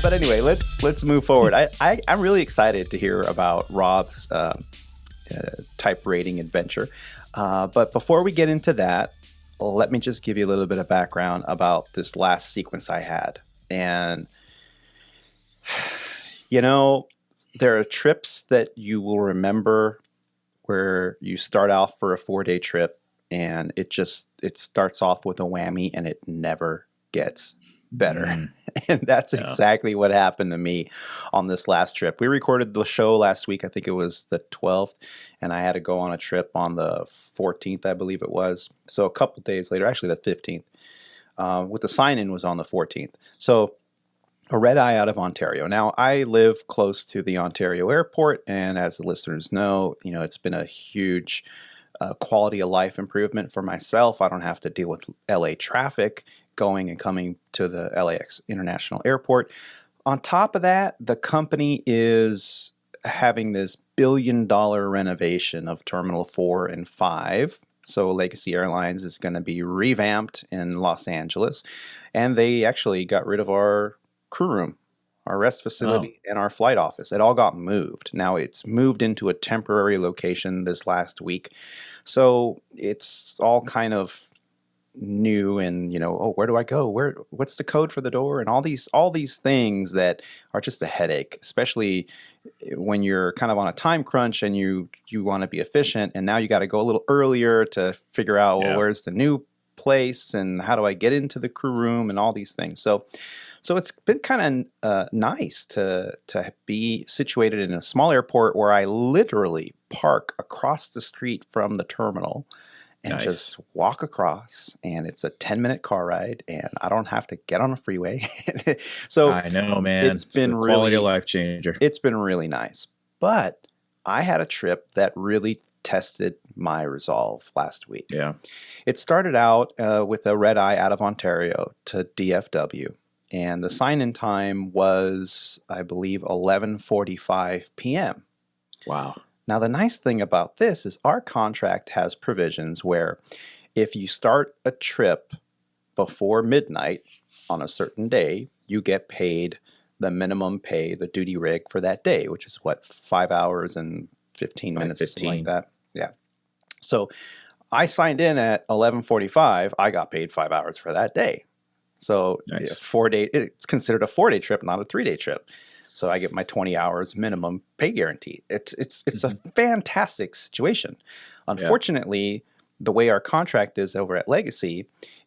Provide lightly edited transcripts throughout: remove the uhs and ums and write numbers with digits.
But anyway, let's move forward. I'm really excited to hear about Rob's type rating adventure. But before we get into that, let me just give you a little bit of background about this last sequence I had. And, you know, there are trips that you will remember where you start off for a 4-day trip and it starts off with a whammy and it never gets better. And that's exactly what happened to me on this last trip. We recorded the show last week. I think it was the 12th, and I had to go on a trip on the 14th, I believe it was. So a couple days later, actually the 15th, with the sign-in was on the 14th. So a red eye out of Ontario. Now, I live close to the Ontario airport, and as the listeners know, it's been a huge quality of life improvement for myself. I don't have to deal with LA traffic going and coming to the LAX International Airport. On top of that, the company is having this billion-dollar renovation of Terminal 4 and 5. So Legacy Airlines is going to be revamped in Los Angeles. And they actually got rid of our crew room, our rest facility, and our flight office. It all got moved. Now it's moved into a temporary location this last week. So it's all kind of new and, where do I go? What's the code for the door? And all these things that are just a headache, especially when you're kind of on a time crunch and you want to be efficient. And now you got to go a little earlier to figure out, where's the new place and how do I get into the crew room and all these things. So it's been kind of nice to be situated in a small airport where I literally park across the street from the terminal and just walk across, and it's a 10-minute car ride, and I don't have to get on a freeway. So I know, man. It's been a quality of life changer. It's been really nice. But I had a trip that really tested my resolve last week. Yeah. It started out with a red eye out of Ontario to DFW. And the sign-in time was, I believe, 11:45 p.m. Wow. Now, the nice thing about this is our contract has provisions where if you start a trip before midnight on a certain day, you get paid the minimum pay, the duty rig for that day, which is 5 hours and 15 minutes or something like that. Yeah. So I signed in at 11:45. I got paid 5 hours for that day. So 4-day, it's considered a 4-day trip, not a 3-day trip. So I get my 20 hours minimum pay guarantee. It's a fantastic situation. Unfortunately, the way our contract is over at Legacy,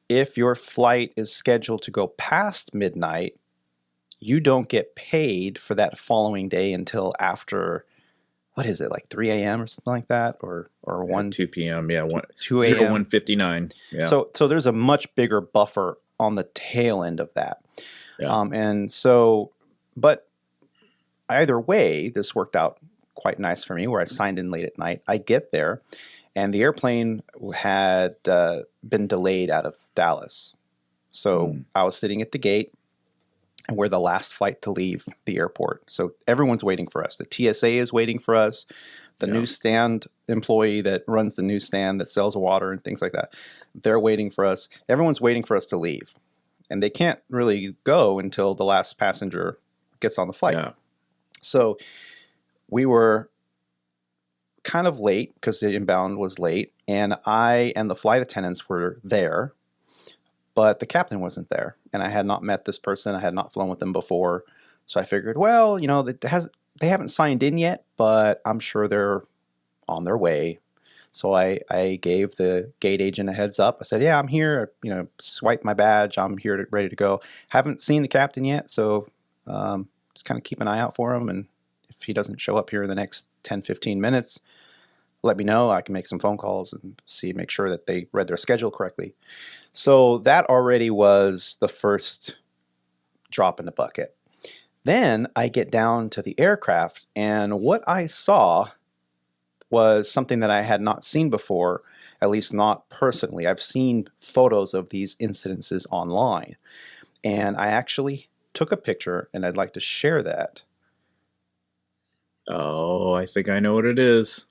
if your flight is scheduled to go past midnight, you don't get paid for that following day until after, what is it, like 3 a.m. or something like that? Or 2 p.m. 2 a.m. 1:59. Yeah. So there's a much bigger buffer on the tail end of that. Yeah. But either way, this worked out quite nice for me where I signed in late at night. I get there, and the airplane had been delayed out of Dallas. So I was sitting at the gate, and we're the last flight to leave the airport. So everyone's waiting for us. The TSA is waiting for us. The newsstand employee that runs the newsstand that sells water and things like that, they're waiting for us. Everyone's waiting for us to leave. And they can't really go until the last passenger gets on the flight. Yeah. So we were kind of late because the inbound was late, and I and the flight attendants were there, but the captain wasn't there, and I had not met this person. I had not flown with them before, so I figured, well, they haven't signed in yet, but I'm sure they're on their way. So I gave the gate agent a heads up. I said, yeah, I'm here. Swipe my badge. I'm here ready to go. Haven't seen the captain yet, so just kind of keep an eye out for him, and if he doesn't show up here in the next 10, 15 minutes, let me know. I can make some phone calls and make sure that they read their schedule correctly. So that already was the first drop in the bucket. Then I get down to the aircraft, and what I saw was something that I had not seen before, at least not personally. I've seen photos of these incidences online, and I actually took a picture, and I'd like to share that. Oh, I think I know what it is.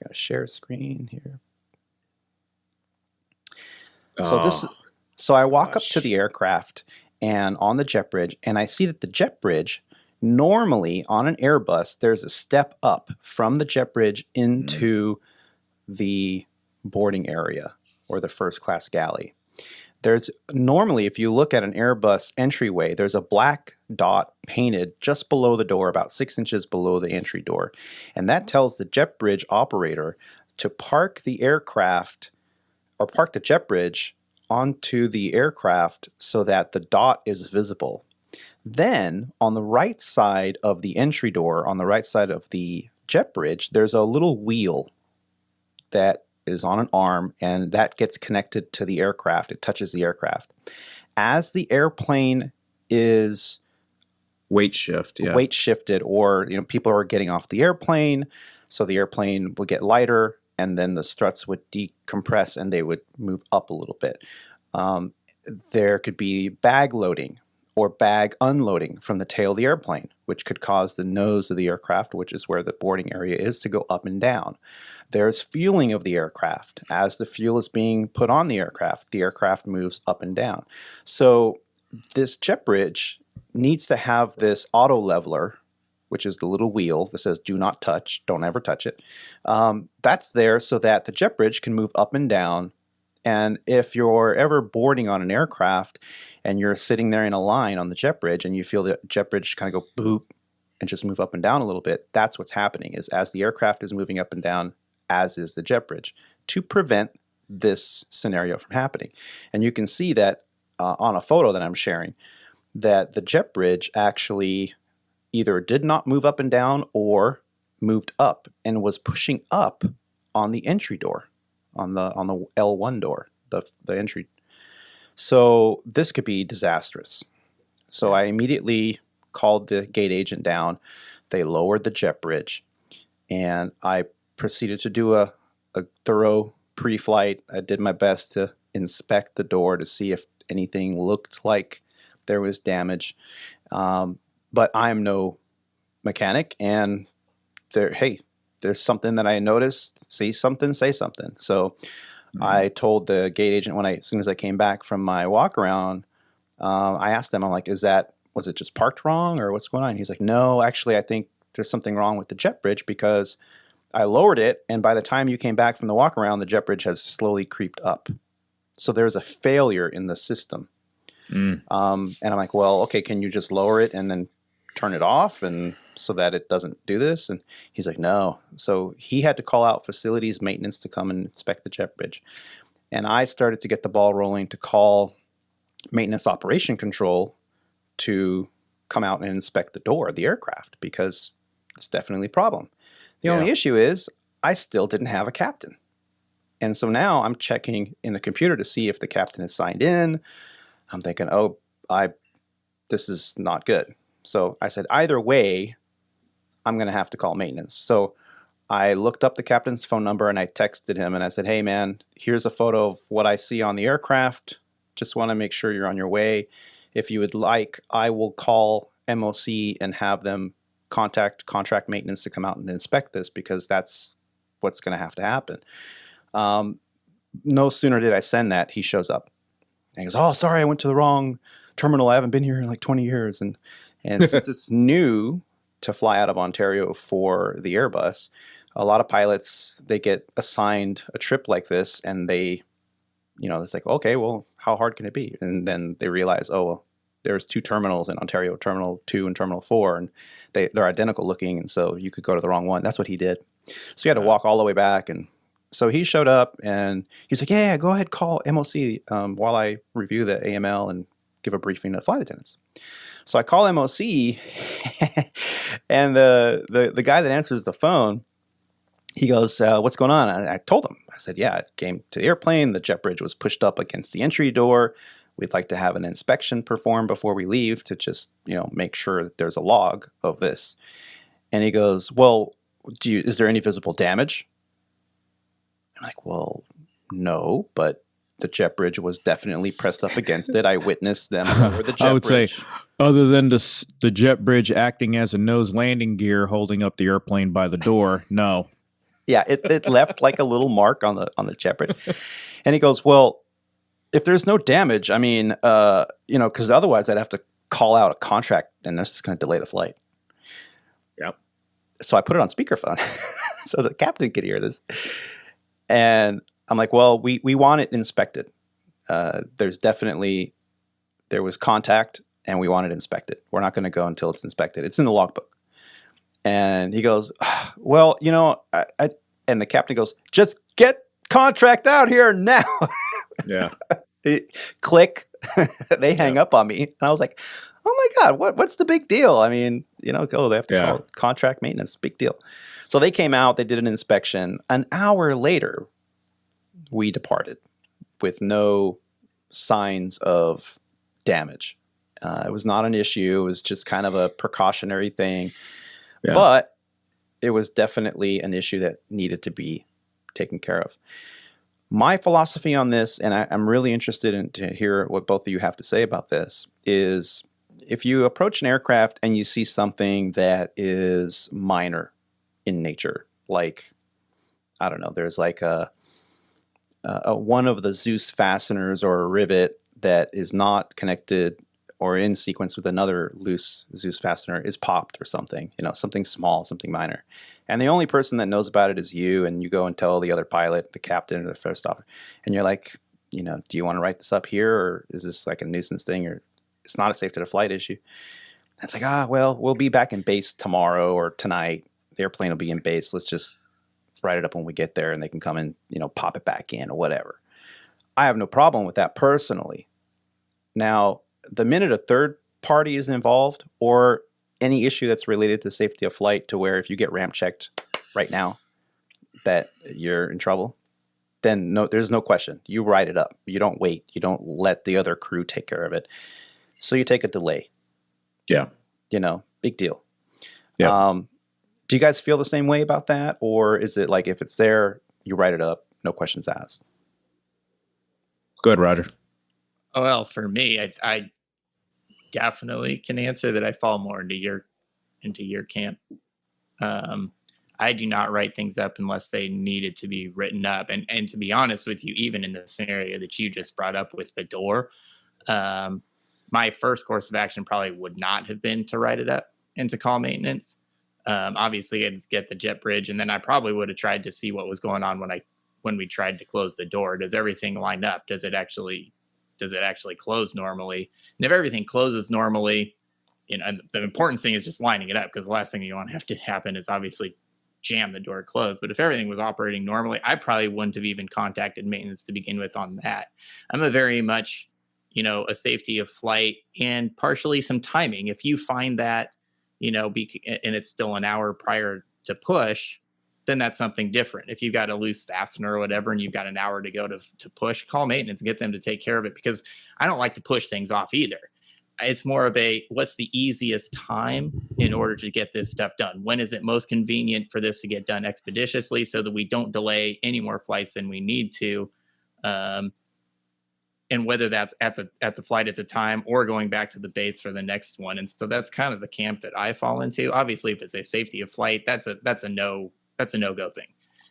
Got to share a screen here. So I walk up to the aircraft and on the jet bridge, and I see that the jet bridge, normally on an Airbus, there's a step up from the jet bridge into the boarding area or the first class galley. There's normally, if you look at an Airbus entryway, there's a black dot painted just below the door, about 6 inches below the entry door. And that tells the jet bridge operator to park the aircraft or park the jet bridge onto the aircraft so that the dot is visible. Then on the right side of the entry door, on the right side of the jet bridge, there's a little wheel that is on an arm, and that gets connected to the aircraft. It touches the aircraft. As the airplane is weight shifted, or people are getting off the airplane, so the airplane will get lighter, and then the struts would decompress and they would move up a little bit. There could be bag loading or bag unloading from the tail of the airplane, which could cause the nose of the aircraft, which is where the boarding area is, to go up and down. There's fueling of the aircraft. As the fuel is being put on the aircraft moves up and down. So this jet bridge needs to have this auto leveler, which is the little wheel that says do not touch, don't ever touch it. That's there so that the jet bridge can move up and down. And if you're ever boarding on an aircraft and you're sitting there in a line on the jet bridge and you feel the jet bridge kind of go boop and just move up and down a little bit, that's what's happening, is as the aircraft is moving up and down, as is the jet bridge, to prevent this scenario from happening. And you can see that on a photo that I'm sharing, that the jet bridge actually either did not move up and down or moved up and was pushing up on the entry door, on the L1 door, the entry. So this could be disastrous. So I immediately called the gate agent down. They lowered the jet bridge, and I proceeded to do a thorough pre-flight. I did my best to inspect the door to see if anything looked like there was damage. But I'm no mechanic, and there's something that I noticed. See something, say something. So I told the gate agent as soon as I came back from my walk around, I asked them, I'm like, was it just parked wrong or what's going on? He's like, no, actually, I think there's something wrong with the jet bridge because I lowered it, and by the time you came back from the walk around, the jet bridge has slowly creeped up. So there's a failure in the system. And I'm like, well, okay, can you just lower it and then turn it off and so that it doesn't do this? And he's like, no. So he had to call out facilities maintenance to come and inspect the jet bridge. And I started to get the ball rolling to call maintenance operation control to come out and inspect the door of the aircraft because it's definitely a problem. The only issue is I still didn't have a captain. And so now I'm checking in the computer to see if the captain is signed in. I'm thinking, this is not good. So I said, either way, I'm going to have to call maintenance. So I looked up the captain's phone number and I texted him and I said, hey man, here's a photo of what I see on the aircraft. Just want to make sure you're on your way. If you would like, I will call MOC and have them contact contract maintenance to come out and inspect this because that's what's going to have to happen. No sooner did I send that, he shows up. And he goes, oh, sorry, I went to the wrong terminal. I haven't been here in like 20 years. And since it's new to fly out of Ontario for the Airbus, a lot of pilots, they get assigned a trip like this and they, it's like, okay, well, how hard can it be? And then they realize, oh, well, there's 2 terminals in Ontario, Terminal 2 and Terminal 4, and they're identical looking, and so you could go to the wrong one. That's what he did. So he had to walk all the way back, and so he showed up, and he's like, yeah, go ahead, call MOC while I review the AML and give a briefing to the flight attendants. So I call MOC, and the guy that answers the phone, he goes, what's going on? I told him. I said, yeah, it came to the airplane. The jet bridge was pushed up against the entry door. We'd like to have an inspection performed before we leave to just, make sure that there's a log of this. And he goes, well, is there any visible damage? I'm like, well, no, but the jet bridge was definitely pressed up against it. I witnessed them lower the jet bridge. I would say, other than the jet bridge acting as a nose landing gear holding up the airplane by the door, no. Yeah, it left like a little mark on the jet bridge. And he goes, well, if there's no damage, I mean, because otherwise I'd have to call out a contract, and this is going to delay the flight. Yep. So I put it on speakerphone so the captain could hear this. And I'm like, well, we want it inspected. There was contact, and we want it inspected. We're not going to go until it's inspected. It's in the logbook. And he goes, well, and the captain goes, just get contract out here now. Yeah. Click. They hang up on me. And I was like, oh my God, what's the big deal? I mean, they have to call it contract maintenance. Big deal. So they came out, they did an inspection. An hour later, we departed with no signs of damage. It was not an issue. It was just kind of a precautionary thing. Yeah. But it was definitely an issue that needed to be taken care of. My philosophy on this, and I'm really interested to hear what both of you have to say about this, is if you approach an aircraft and you see something that is minor in nature, like, I don't know, there's like a one of the Zeus fasteners or a rivet that is not connected or in sequence with another loose Zeus fastener is popped or something, something small, something minor. And the only person that knows about it is you, and you go and tell the other pilot, the captain, or the first officer, and you're like, do you want to write this up here, or is this like a nuisance thing, or it's not a safety to flight issue? It's like, well, we'll be back in base tomorrow or tonight. The airplane will be in base. Let's just write it up when we get there, and they can come and, pop it back in or whatever. I have no problem with that personally. Now, the minute a third party is involved, or any issue that's related to safety of flight, to where if you get ramp checked right now that you're in trouble, then there's no question. You write it up. You don't wait. You don't let the other crew take care of it. So you take a delay. Yeah. Big deal. Yeah. Do you guys feel the same way about that? Or is it like, if it's there, you write it up, no questions asked? Go ahead, Roger. Oh, well, for me, I definitely can answer that. I fall more into your camp. I do not write things up unless they needed to be written up. And to be honest with you, even in the scenario that you just brought up with the door, my first course of action probably would not have been to write it up and to call maintenance. Obviously, I'd get the jet bridge, and then I probably would have tried to see what was going on when we tried to close the door. Does everything line up? Does it actually close normally? And if everything closes normally, and the important thing is just lining it up, because the last thing you want to have to happen is obviously jam the door closed. But if everything was operating normally, I probably wouldn't have even contacted maintenance to begin with on that. I'm a very much, a safety of flight and partially some timing. If you find that, and it's still an hour prior to push, then that's something different. If you've got a loose fastener or whatever, and you've got an hour to go to push, call maintenance and get them to take care of it, because I don't like to push things off either. It's more of what's the easiest time in order to get this stuff done? When is it most convenient for this to get done expeditiously so that we don't delay any more flights than we need to? And whether that's at the flight at the time or going back to the base for the next one. And so that's kind of the camp that I fall into. Obviously, if it's a safety of flight, that's a no-go thing.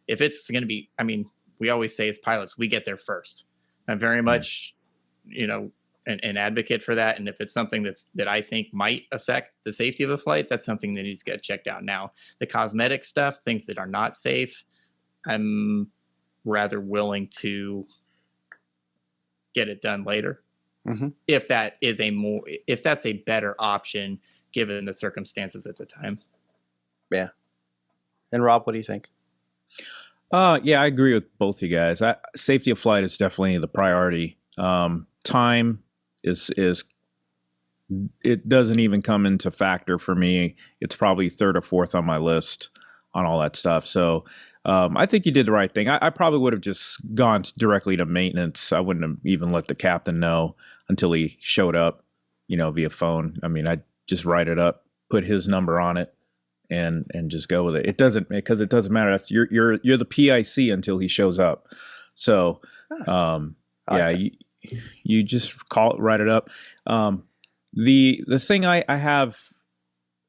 If it's going to be, we always say as pilots, we get there first. I'm very much, an advocate for that. And if it's something that I think might affect the safety of a flight, that's something that needs to get checked out. Now, the cosmetic stuff, things that are not safe, I'm rather willing to get it done later. Mm-hmm. If that's a better option given the circumstances at the time. Yeah. And Rob, what do you think? Yeah, I agree with both you guys. Safety of flight is definitely the priority. Time is it doesn't even come into factor for me. It's probably third or fourth on my list on all that stuff. So I think you did the right thing. I probably would have just gone directly to maintenance. I wouldn't have even let the captain know until he showed up, via phone. I'd just write it up, put his number on it, and just go with it. It doesn't matter. That's you're the PIC until he shows up. So you just write it up. The thing I have,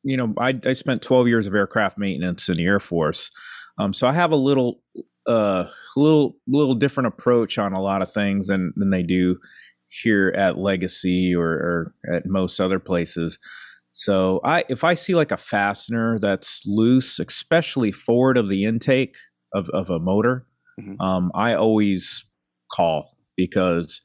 I spent 12 years of aircraft maintenance in the Air Force. So I have a little little different approach on a lot of things than they do here at Legacy or at most other places. So if I see like a fastener that's loose, especially forward of the intake of a motor, I always call, because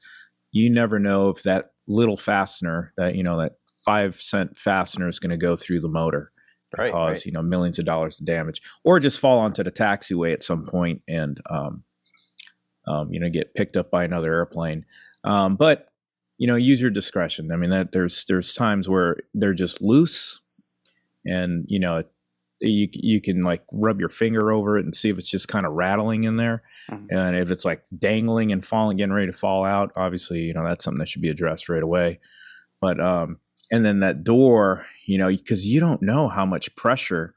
you never know if that little fastener, that 5 cent fastener, is going to go through the motor and cause millions of dollars of damage, or just fall onto the taxiway at some point and get picked up by another airplane. But use your discretion. I mean, that there's times where they're just loose, and you can like rub your finger over it and see if it's just kind of rattling in there. And if it's like dangling and falling, getting ready to fall out, obviously that's something that should be addressed right away. But and then that door, because you don't know how much pressure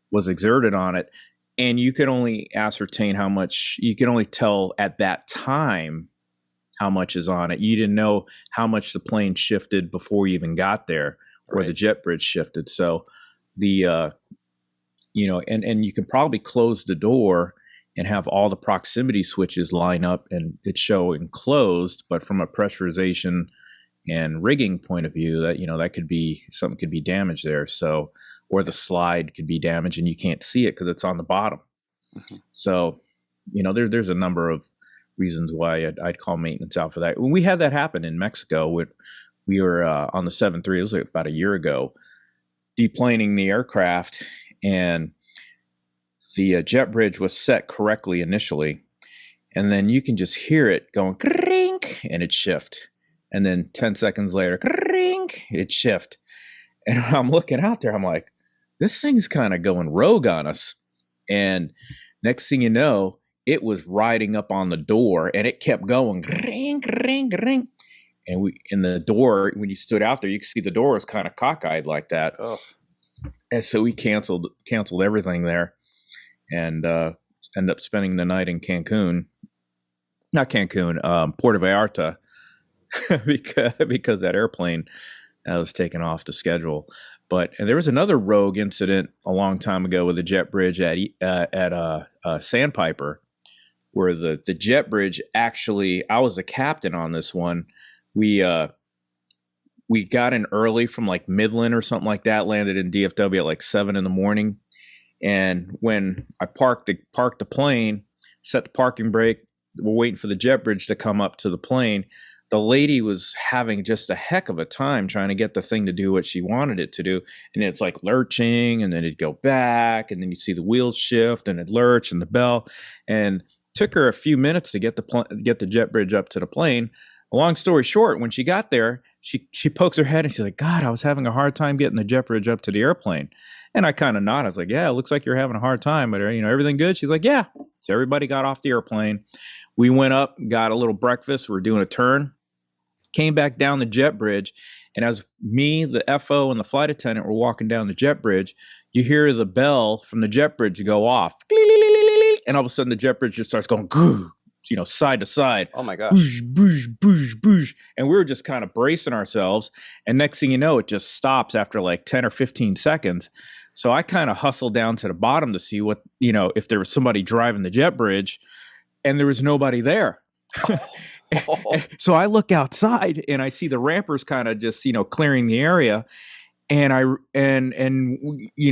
was exerted on it, and you can only ascertain how much, you can only tell at that time how much is on it. You didn't know how much the plane shifted before you even got there, or the jet bridge shifted. So the and you can probably close the door and have all the proximity switches line up and it's showing closed, but from a pressurization and rigging point of view, that that could be something, could be damaged there. So, or the slide could be damaged and you can't see it because it's on the bottom. So there's a number of reasons why I'd call maintenance out for that. When we had that happen in Mexico, we were on the 7-3, it was like about a year ago, deplaning the aircraft, and the jet bridge was set correctly initially, and then you can just hear it going krink, and it shift, and then 10 seconds later krink, it shift, and I'm looking out there, I'm like, this thing's kind of going rogue on us. And next thing you know, it was riding up on the door, and it kept going ring, ring, ring. And in the door, when you stood out there, you could see the door was kind of cockeyed like that. And so we canceled everything there, and ended up spending the night in Puerto Vallarta, because that airplane was taken off the schedule. And there was another rogue incident a long time ago with a jet bridge at Sandpiper, where the jet bridge, actually, I was the captain on this one. We got in early from like Midland or something like that, landed in DFW at like 7 a.m. And when I parked the plane, set the parking brake, we're waiting for the jet bridge to come up to the plane. The lady was having just a heck of a time trying to get the thing to do what she wanted it to do. And it's like lurching, and then it'd go back, and then you see the wheels shift, and it'd lurch, and the bell. And took her a few minutes to get the jet bridge up to the plane. Long story short, when she got there, she pokes her head and she's like, God, I was having a hard time getting the jet bridge up to the airplane. And I kind of nodded. I was like, yeah, it looks like you're having a hard time, but everything good? She's like, yeah. So everybody got off the airplane. We went up, got a little breakfast. We were doing a turn, came back down the jet bridge. And as me, the FO, and the flight attendant were walking down the jet bridge, you hear the bell from the jet bridge go off. And all of a sudden the jet bridge just starts going, side to side. Oh my gosh. Boosh, boosh, boosh, boosh. And we were just kind of bracing ourselves. And next thing you know, it just stops after like 10 or 15 seconds. So I kind of hustled down to the bottom to see what, if there was somebody driving the jet bridge, and there was nobody there. So I look outside and I see the rampers kind of just, clearing the area. And I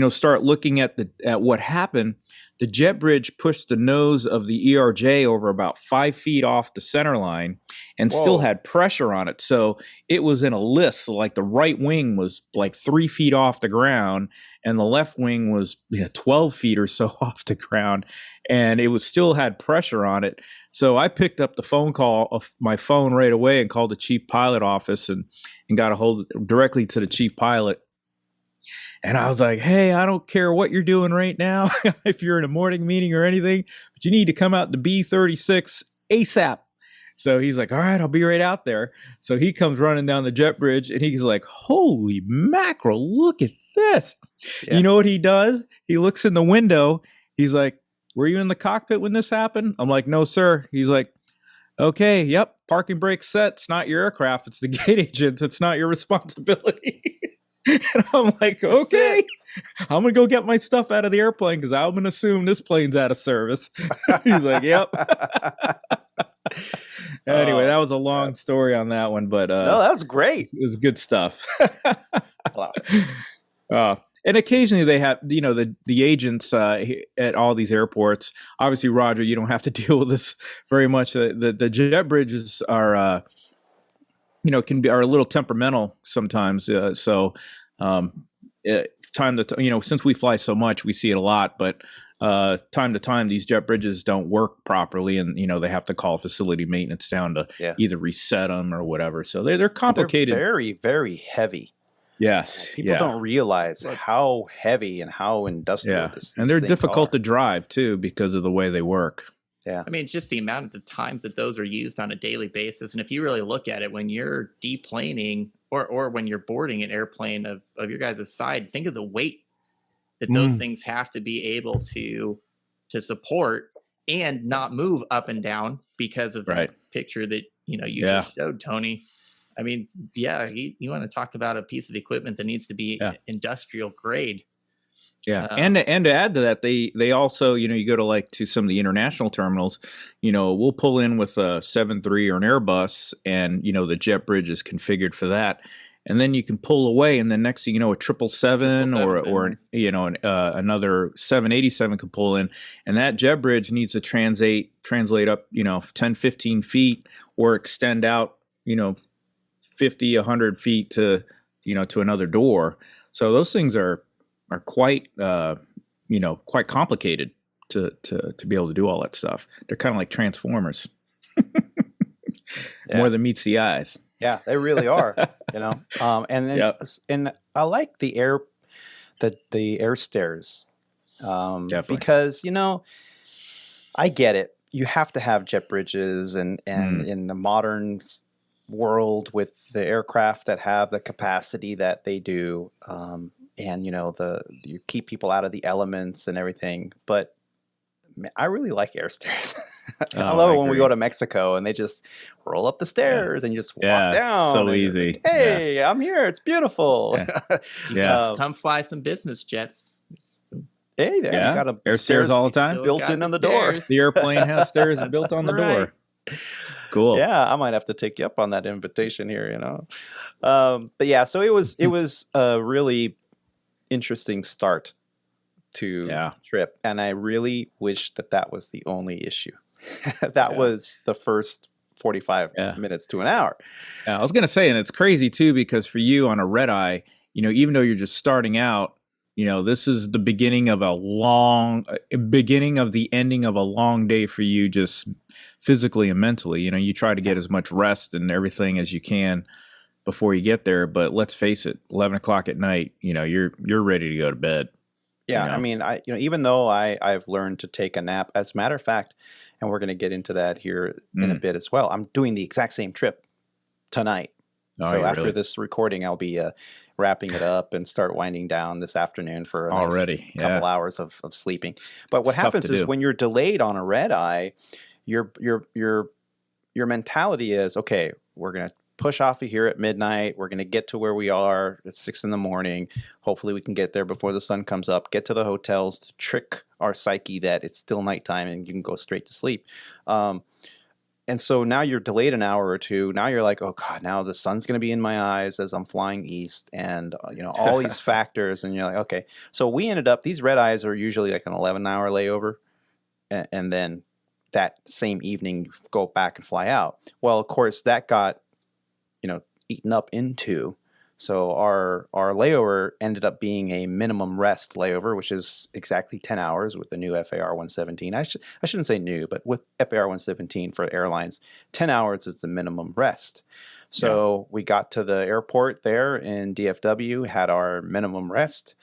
start looking at what happened. The jet bridge pushed the nose of the ERJ over about 5 feet off the center line, and still had pressure on it. So it was in a list. So like the right wing was like 3 feet off the ground, and the left wing was 12 feet or so off the ground, and it was still had pressure on it. So I picked up the phone call of my phone right away and called the chief pilot office and got a hold directly to the chief pilot. And I was like, hey, I don't care what you're doing right now, if you're in a morning meeting or anything, but you need to come out to B36 ASAP. So he's like, all right, I'll be right out there. So he comes running down the jet bridge, and he's like, holy mackerel, look at this. Yeah. You know what he does? He looks in the window. He's like, were you in the cockpit when this happened? I'm like, no, sir. He's like, okay, yep, parking brake set. It's not your aircraft. It's the gate agent. It's not your responsibility. And I'm like, That's okay, it. I'm gonna go get my stuff out of the airplane because I'm gonna assume this plane's out of service. He's like, yep. Anyway, that Oh, was a long crap. story on that one, but No, that was great. it was good stuff. Wow. And occasionally they have, the agents at all these airports. Obviously, Roger, you don't have to deal with this very much. The jet bridges are, are a little temperamental sometimes. Time to since we fly so much, we see it a lot. But time to time, these jet bridges don't work properly, and they have to call facility maintenance down to either reset them or whatever. So they're complicated. They're very, very heavy. Yes, people don't realize how heavy and how industrial this. And they're difficult to drive too because of the way they work. Yeah, I mean, it's just the amount of times that those are used on a daily basis. And if you really look at it, when you're deplaning or when you're boarding an airplane of your guys' side, think of the weight that those things have to be able to support and not move up and down because of the picture that you just showed, Tony. I mean, you want to talk about a piece of equipment that needs to be industrial grade. Yeah, and to add to that, they also, you go to some of the international terminals, we'll pull in with a 737 or an Airbus, and the jet bridge is configured for that, and then you can pull away, and then next thing you know, a 777 or another 787 can pull in, and that jet bridge needs to translate up 10, 15 feet or extend out 50, 100 feet to to another door. So those things are quite quite complicated to be able to do all that stuff. They're kind of like Transformers. More than meets the eyes. Yeah, they really are. And then and I like the air stairs because I get it. You have to have jet bridges and in the modern world with the aircraft that have the capacity that they do, and you keep people out of the elements and everything, but I really like air stairs. I love it when we go to Mexico and they just roll up the stairs and you just walk down. So easy. Like, hey, I'm here. It's beautiful. Come fly some business jets. Hey, there you got air stairs all the time built in on the door. The airplane has stairs built on the door. Cool. Yeah, I might have to take you up on that invitation here. But yeah, so it was a really interesting start to the trip, and I really wish that was the only issue. That was the first 45 minutes to an hour. Yeah, I was gonna say, and it's crazy too because for you on a red eye, even though you're just starting out, this is the beginning of the ending of a long day for you, just physically and mentally. You try to get as much rest and everything as you can before you get there, but let's face it, 11 o'clock at night, you're ready to go to bed. Yeah, I mean, even though I've learned to take a nap, as a matter of fact, and we're going to get into that here in a bit as well, I'm doing the exact same trip tonight. So after this recording, I'll be wrapping it up and start winding down this afternoon for a nice couple hours of sleeping. But what happens is when you're delayed on a red eye, your mentality is, okay, we're going to push off of here at midnight. We're going to get to where we are at 6 a.m. Hopefully we can get there before the sun comes up, get to the hotels to trick our psyche that it's still nighttime and you can go straight to sleep. And so now you're delayed an hour or two. Now you're like, oh God, now the sun's going to be in my eyes as I'm flying east, and all these factors. And you're like, okay. So we ended up, these red eyes are usually like an 11-hour layover. And then that same evening, you go back and fly out. Well, of course, that got eaten up into. So our layover ended up being a minimum rest layover, which is exactly 10 hours with the new FAR 117. I shouldn't say new, but with FAR 117 for airlines, 10 hours is the minimum rest. So we got to the airport there in DFW, had our minimum rest,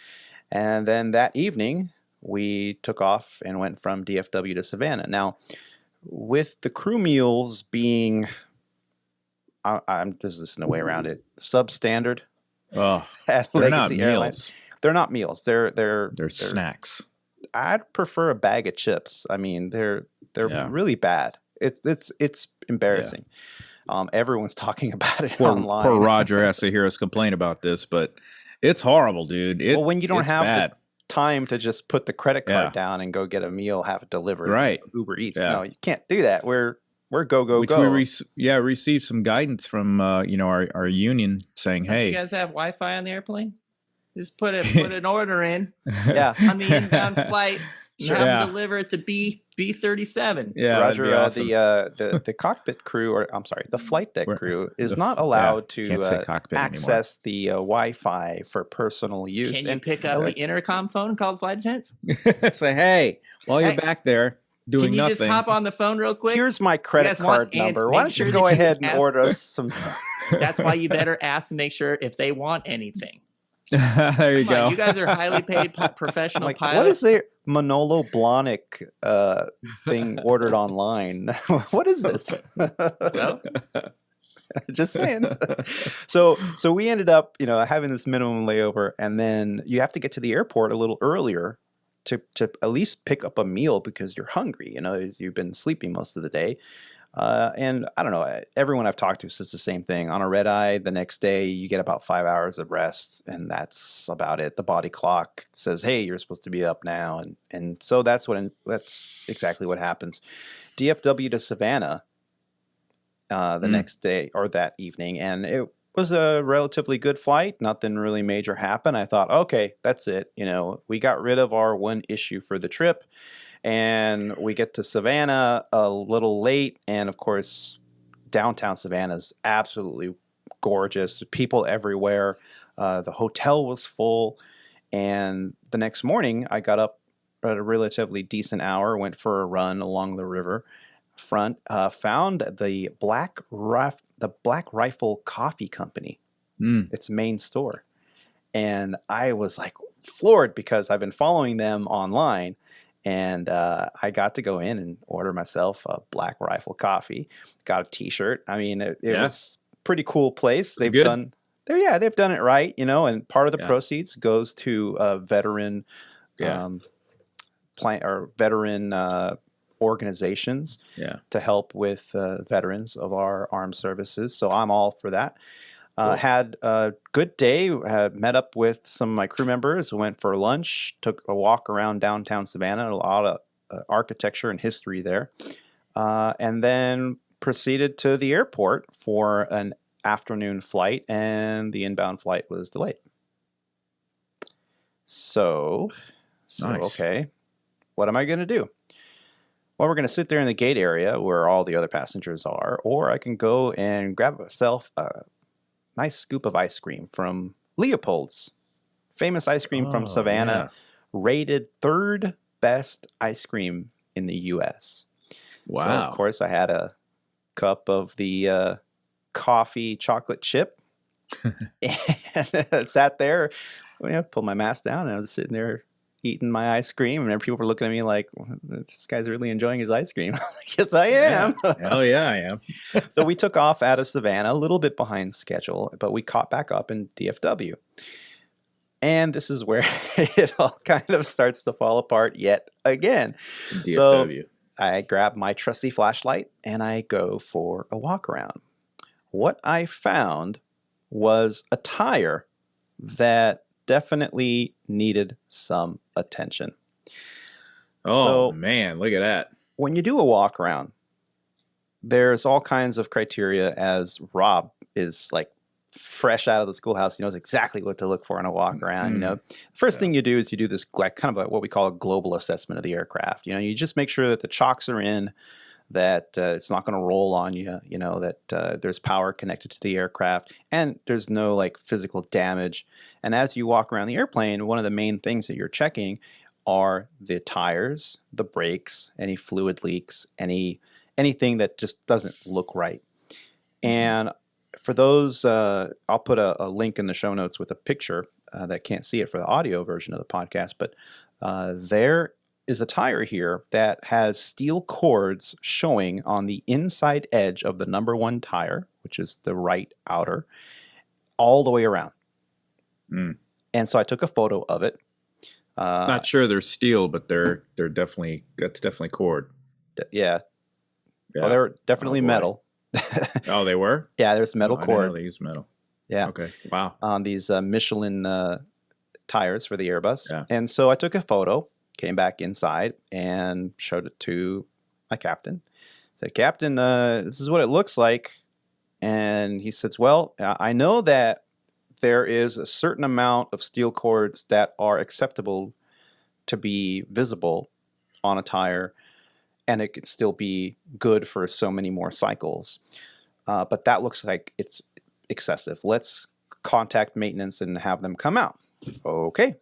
and then that evening we took off and went from DFW to Savannah. Now, with the crew meals being there's just no way around it, substandard. Oh, at they're Legacy not Airlines. meals. They're not meals. They're snacks. I'd prefer a bag of chips. I mean, they're really bad. It's embarrassing. Everyone's talking about it online. Poor Roger has to hear us complain about this, but It's horrible, dude. Well, when you don't it's have bad. the time to just put the credit card Yeah. down and go get a meal, have it delivered, Right. Uber Eats. Yeah. No, you can't do that. We're go Which go. we received some guidance from our union saying, Don't hey, you guys have Wi-Fi on the airplane? Just put an order in Yeah. on the inbound flight and Sure. have Yeah. them deliver it to B37. Yeah, Roger, that'd be awesome. the cockpit crew, or I'm sorry, the flight deck We're- crew is the- not yeah, allowed can't say to cockpit anymore. access the Wi-Fi for personal use. Can you And pick up the intercom phone called flight attendants? Say, hey, while you're Hey, back there doing Can you nothing. just hop on the phone real quick? here's my credit guys want- card and number. make Why don't sure you that go you ahead and ask- order us some? That's why you better ask and make sure if they want anything. There you Come go. on, you guys are highly paid professional Like, pilots. what is the Manolo Blahnik thing ordered online? What is this? Well, Just saying. So we ended up, having this minimum layover, and then you have to get to the airport a little earlier to at least pick up a meal because you're hungry. You've been sleeping most of the day. And I don't know, everyone I've talked to says the same thing. On a red eye, the next day you get about 5 hours of rest, and that's about it. The body clock says, hey, you're supposed to be up now. And so that's exactly what happens. DFW to Savannah the next day or that evening, and it was a relatively good flight. Nothing really major happened. I thought, okay, that's it. We got rid of our one issue for the trip. And we get to Savannah a little late, and of course, downtown Savannah is absolutely gorgeous. People everywhere. The hotel was full, and the next morning, I got up at a relatively decent hour, went for a run along the river front, found the Black Rifle Coffee Company, its main store, and I was like floored because I've been following them online. And I got to go in and order myself a Black Rifle coffee. Got a T-shirt. I mean, it was a pretty cool place. They've done it right, And part of the proceeds goes to veteran veteran organizations to help with veterans of our armed services. So I'm all for that. Cool. Had a good day. Met up with some of my crew members. Went for lunch. Took a walk around downtown Savannah. A lot of architecture and history there. And then proceeded to the airport for an afternoon flight, and the inbound flight was delayed. So nice. Okay, what am I going to do? Well, we're going to sit there in the gate area where all the other passengers are, or I can go and grab myself a nice scoop of ice cream from Leopold's, famous ice cream from Savannah, rated 3rd best ice cream in the U.S. Wow. So, of course, I had a cup of the coffee chocolate chip and sat there, pulled my mask down, and I was sitting there eating my ice cream, and people were looking at me like, this guy's really enjoying his ice cream. Yes, I am. Hell yeah, I am. So we took off out of Savannah, a little bit behind schedule, but we caught back up in DFW. And this is where it all kind of starts to fall apart yet again. DFW. So I grab my trusty flashlight and I go for a walk around. What I found was a tire that definitely needed some attention. Oh, man, look at that. When you do a walk around, there's all kinds of criteria, as Rob is like fresh out of the schoolhouse. He knows exactly what to look for in a walk around. First thing you do is you do this like kind of what we call a global assessment of the aircraft. You just make sure that the chocks are in, that it's not going to roll on you, that there's power connected to the aircraft, and there's no like physical damage. And as you walk around the airplane, one of the main things that you're checking are the tires, the brakes, any fluid leaks, anything that just doesn't look right. And for those, I'll put a link in the show notes with a picture that can't see it for the audio version of the podcast, but there is a tire here that has steel cords showing on the inside edge of the number 1 tire, which is the right outer, all the way around. And so I took a photo of it. Not sure they're steel, but that's definitely cord. Yeah. Well, they were definitely metal. Oh, they were? Yeah, there's metal cord. I didn't know they used metal. Yeah. Okay. Wow. On these Michelin tires for the Airbus. Yeah. And so I took a photo, came back inside, and showed it to my captain. Said, Captain, this is what it looks like. And he says, well, I know that there is a certain amount of steel cords that are acceptable to be visible on a tire, and it could still be good for so many more cycles. But that looks like it's excessive. Let's contact maintenance and have them come out. Okay.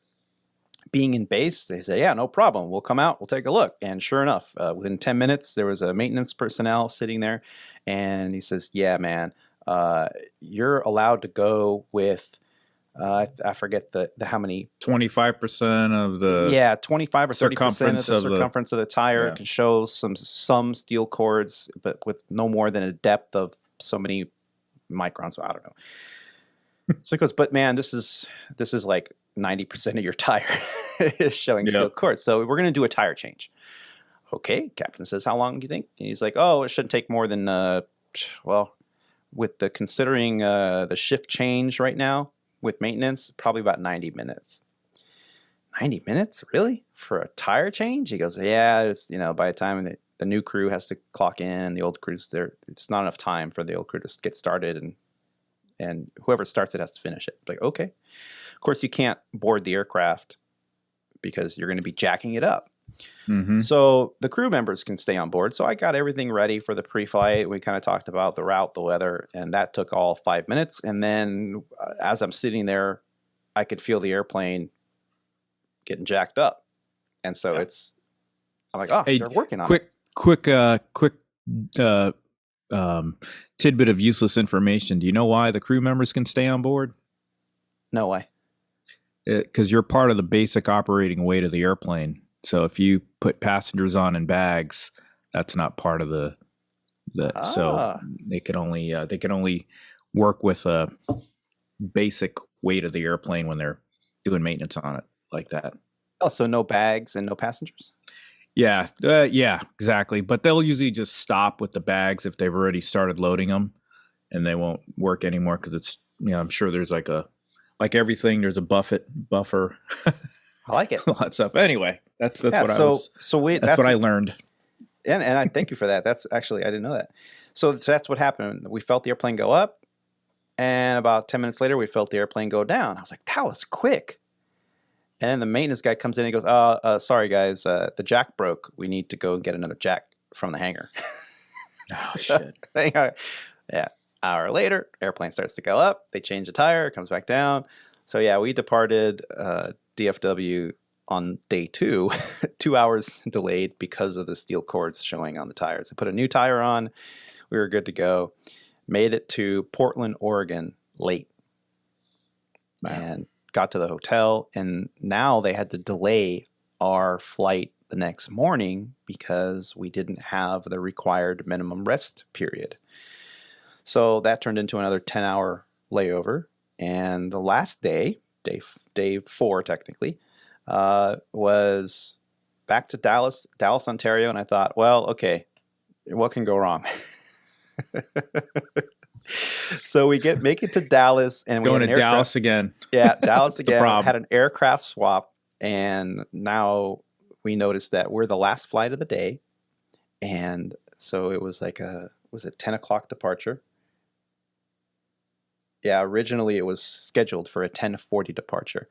Being in base, they say, yeah, no problem. We'll come out. We'll take a look. And sure enough, within 10 minutes, there was a maintenance personnel sitting there. And he says, yeah, man, you're allowed to go with, I forget the how many. 25% of the 25 or 30% of the circumference of the tire. It can show some steel cords, but with no more than a depth of so many microns. I don't know. So he goes, but man, this is like 90% of your tire is showing steel cords. So we're going to do a tire change. Okay. Captain says, how long do you think? And he's like, oh, it shouldn't take more than, well, with the considering the shift change right now with maintenance, probably about 90 minutes. 90 minutes? Really? For a tire change? He goes, yeah, it's, by the time the new crew has to clock in and the old crew's there, it's not enough time for the old crew to get started, and whoever starts it has to finish it. Like, okay. Of course, you can't board the aircraft because you're going to be jacking it up. Mm-hmm. So the crew members can stay on board. So I got everything ready for the pre-flight. We kind of talked about the route, the weather, and that took all 5 minutes. And then as I'm sitting there, I could feel the airplane getting jacked up. And so I'm like, oh, hey, they're working on it. Quick tidbit of useless information. Do you know why the crew members can stay on board? No way. Because you're part of the basic operating weight of the airplane. So if you put passengers on in bags, that's not part of the. So they can only work with a basic weight of the airplane when they're doing maintenance on it like that. Oh, so no bags and no passengers? Yeah, exactly. But they'll usually just stop with the bags if they've already started loading them, and they won't work anymore because it's, I'm sure there's like everything, there's a buffer. I like it. All that stuff. Anyway, that's what I learned. And I thank you for that. That's actually, I didn't know that. So that's what happened. We felt the airplane go up, and about 10 minutes later, we felt the airplane go down. I was like, that was quick. And then the maintenance guy comes in and he goes, sorry, guys, the jack broke. We need to go and get another jack from the hangar. Oh, shit. Yeah. Hour later, airplane starts to go up. They change the tire. It comes back down. So, yeah, we departed DFW on day 2, 2 hours delayed because of the steel cords showing on the tires. I put a new tire on. We were good to go. Made it to Portland, Oregon late. Wow. And got to the hotel, and now they had to delay our flight the next morning because we didn't have the required minimum rest period. So that turned into another 10-hour layover. And the last day 4 technically, was back to Dallas, Ontario. And I thought, well, okay, what can go wrong? So we make it to Dallas, and going to Dallas again. Yeah, Dallas again. Had an aircraft swap, and now we noticed that we're the last flight of the day, and so it was like was it 10 o'clock departure? Yeah, originally it was scheduled for a 10:40 departure,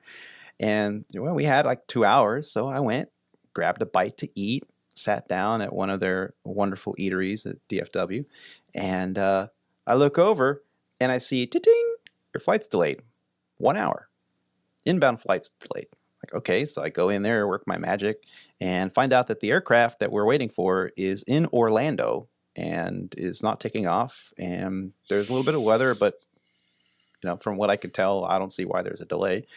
and we had like 2 hours, so I went, grabbed a bite to eat, sat down at one of their wonderful eateries at DFW, and I look over and I see, ting, your flight's delayed. 1 hour. Inbound flight's delayed. Like, okay, so I go in there, work my magic, and find out that the aircraft that we're waiting for is in Orlando and is not taking off. And there's a little bit of weather, but from what I could tell, I don't see why there's a delay.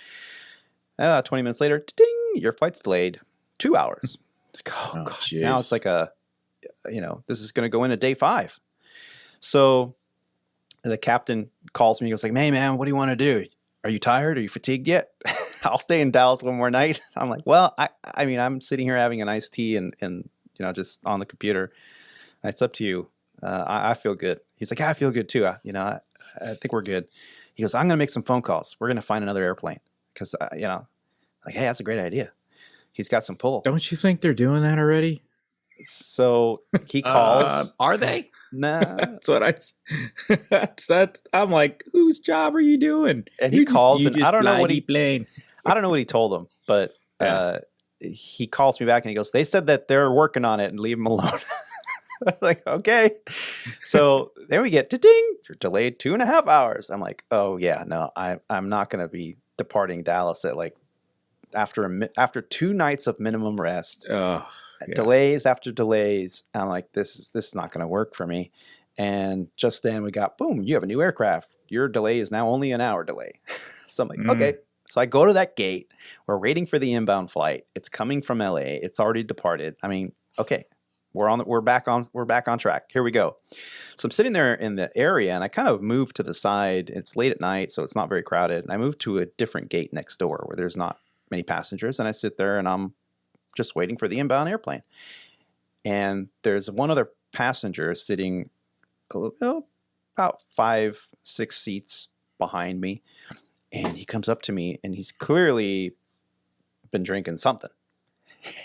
20 minutes later, ting, your flight's delayed 2 hours. Like, oh God. Geez. Now it's like this is going to go into day 5. So the captain calls me. He goes like, "Hey man, what do you want to do? Are you tired? Are you fatigued yet? I'll stay in Dallas one more night." I'm like, "Well, I mean, I'm sitting here having an iced tea and just on the computer. It's up to you. I feel good." He's like, "I feel good too. I think we're good." He goes, I'm going to make some phone calls. We're going to find another airplane. Because, you know, like, hey, that's a great idea. He's got some pull. Don't you think they're doing that already? So he calls. Are they? Nah. That's what that's I'm like, whose job are you doing? And he calls, and I don't know what he plane. I don't know what he told him, but he calls me back and he goes, they said that they're working on it and leave him alone. I was like, okay. So then we get ding, you're delayed 2.5 hours. I'm like, oh yeah, no, I'm not going to be departing Dallas at like after 2 nights of minimum rest. Delays after delays. I'm like, this is not going to work for me. And just then we got, boom, you have a new aircraft. Your delay is now only an hour delay. So I'm like, okay. So I go to that gate. We're waiting for the inbound flight. It's coming from LA. It's already departed. I mean, okay, we're back on track. Here we go. So I'm sitting there in the area, and I kind of move to the side. It's late at night, so it's not very crowded. And I move to a different gate next door where there's not many passengers, and I sit there and I'm just waiting for the inbound airplane. And there's one other passenger sitting about 5-6 seats behind me, and he comes up to me, and he's clearly been drinking something.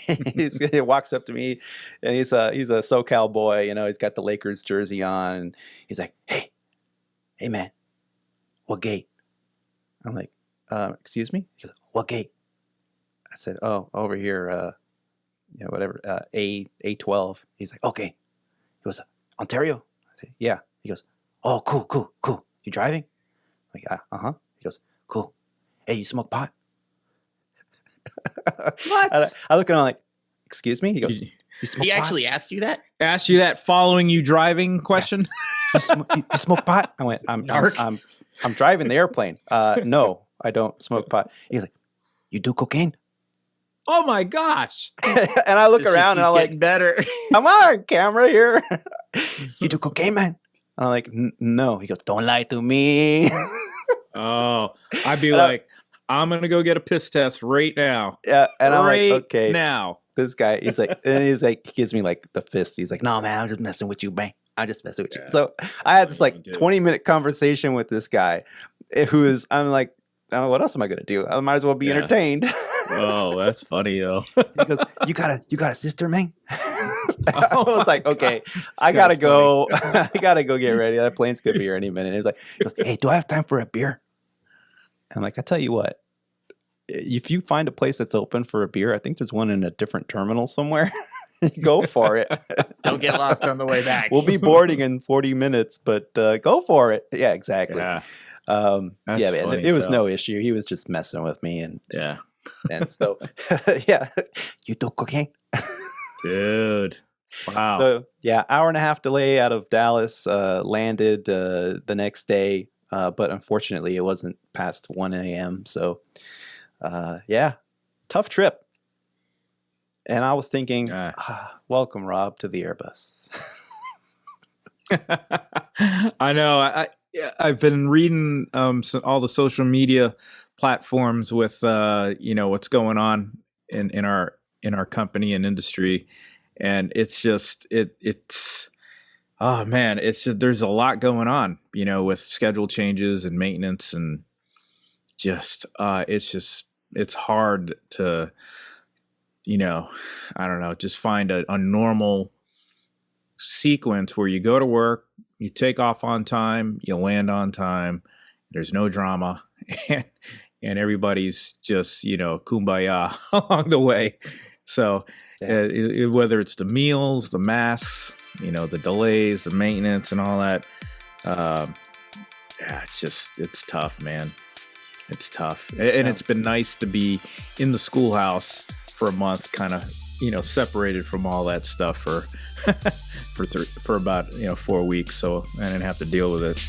He walks up to me, and he's a SoCal boy, you know. He's got the Lakers jersey on, and he's like, hey man, what gate? I'm like, excuse me? He goes, what gate? I said, oh, over here, whatever, A12. He's like, okay. He goes, Ontario? I said, yeah. He goes, oh, cool. You driving? I'm like, uh-huh. He goes, cool. Hey, you smoke pot? What? I look at him like, excuse me? He goes, you smoke He pot? actually asked you that? Asked you that following you driving question? You smoke pot? I went, I'm driving the airplane. No, I don't smoke pot. He's like, you do cocaine? Oh my gosh. And I look around and I'm like, better. I'm on camera here. You do cocaine, man? I'm like, no. He goes, don't lie to me. Oh, I'd be like, I'm going to go get a piss test right now. Yeah. And I'm like, okay. Now. This guy, he gives me like the fist. He's like, no, man, I'm just messing with you, man. I'm just messing with you. So I had this like 20-minute conversation with this guy I'm like, oh, what else am I going to do? I might as well be entertained. Oh, that's funny though. He goes, you got a sister, man? I was like, okay, I gotta go. I gotta go get ready. That plane's gonna be here any minute. He's like, hey, do I have time for a beer? And I'm like, I tell you what, if you find a place that's open for a beer, I think there's one in a different terminal somewhere. Go for it. Don't get lost on the way back. We'll be boarding in 40 minutes, but go for it. Yeah, exactly. Yeah. Man, funny, it was no issue. He was just messing with me, and so yeah, you do cocaine, dude. Wow. So yeah, 1.5 hour delay out of Dallas. Landed the next day, but unfortunately, it wasn't past 1 a.m. So yeah, tough trip. And I was thinking, welcome, Rob, to the Airbus. I know. I've been reading all the social media platforms with what's going on in our company and industry, and it's just it's oh man, it's just there's a lot going on, with schedule changes and maintenance, and just it's hard to I don't know, just find a normal sequence where you go to work, you take off on time, you land on time, there's no drama, and everybody's just kumbaya along the way. So whether it's the meals, the masks, the delays, the maintenance, and all that, it's tough, man. It's tough, and it's been nice to be in the schoolhouse for a month, kind of separated from all that stuff for about 4 weeks, so I didn't have to deal with it.